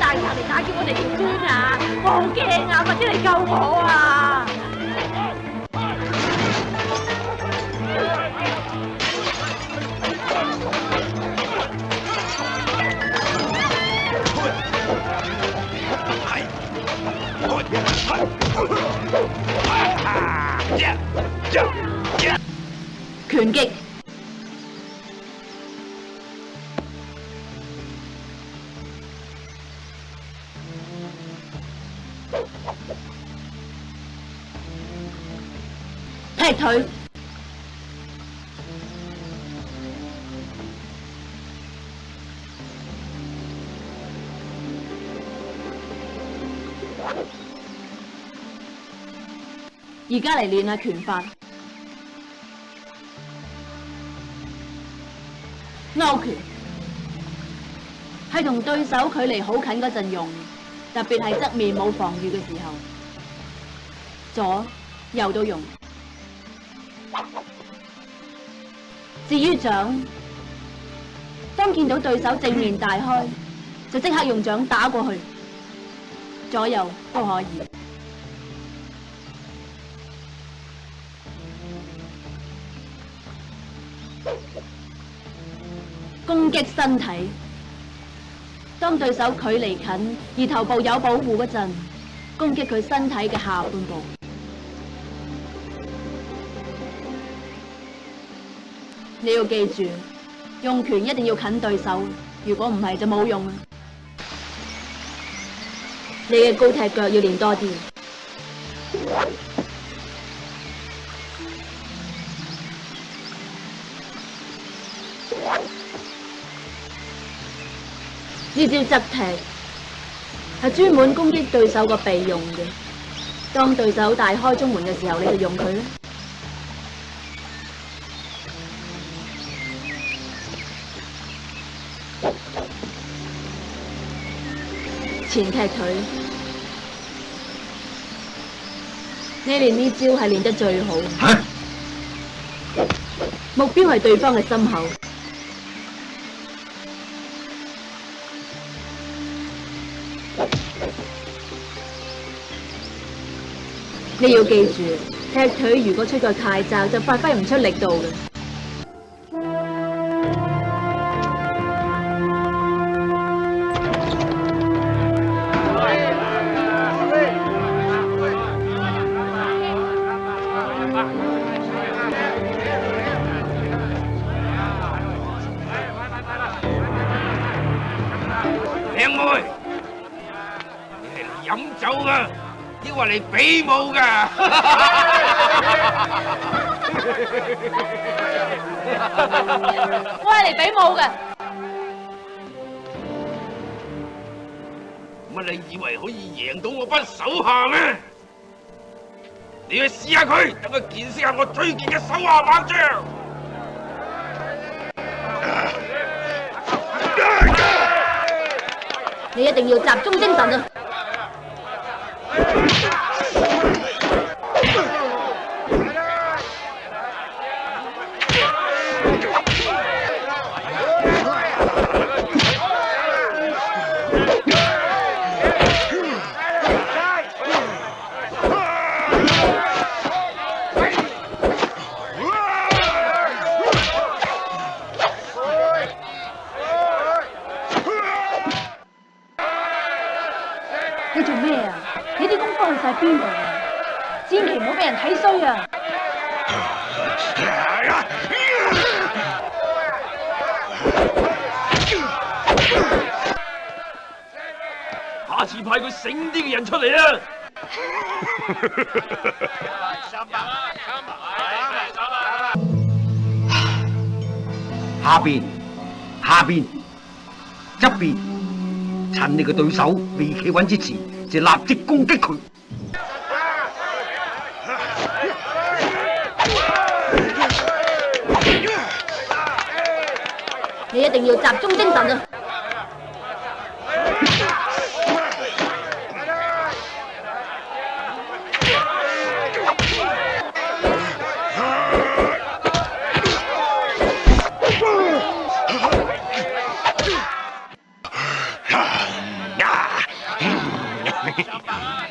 大賊嚟打劫我哋條村啊！我好驚啊！快啲嚟救我啊！拳擊。踢腿。而家嚟練下拳法。勾拳係同對手距離好近嗰陣用，特別係側面冇防禦嘅時候，左右都用。至於掌，當見到對手正面大開，就即刻用掌打過去，左右都可以。攻擊身體，當對手距離近而頭部有保護嗰陣，攻擊佢身體嘅下半部。你要記住，用拳一定要近對手，如果唔係就冇用啦。你嘅高踢腳要練多啲。呢招側踢係專門攻擊對手個鼻用嘅，當對手大開中門嘅時候，你就用佢啦。前踢腿，你練呢招係練得最好，目標係對方嘅心口。你要記住，踢腿如果出腳太窄，就發揮唔出力度嘅。靚妹，你係嚟飲酒㗎？抑或嚟比武㗎？我係嚟比武嘅。乜你以為可以贏到我班手下咩？你去試下佢，等佢見識下我最勁嘅手下猛將。你一定要集中精神啊！你做咩啊？你啲功夫去晒邊度啊？千祈唔好俾人睇衰啊！下次派佢醒啲嘅人出嚟啊！下邊、側邊，趁你個對手未企穩之前，就立即攻擊佢。你一定要集中精神啊！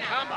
參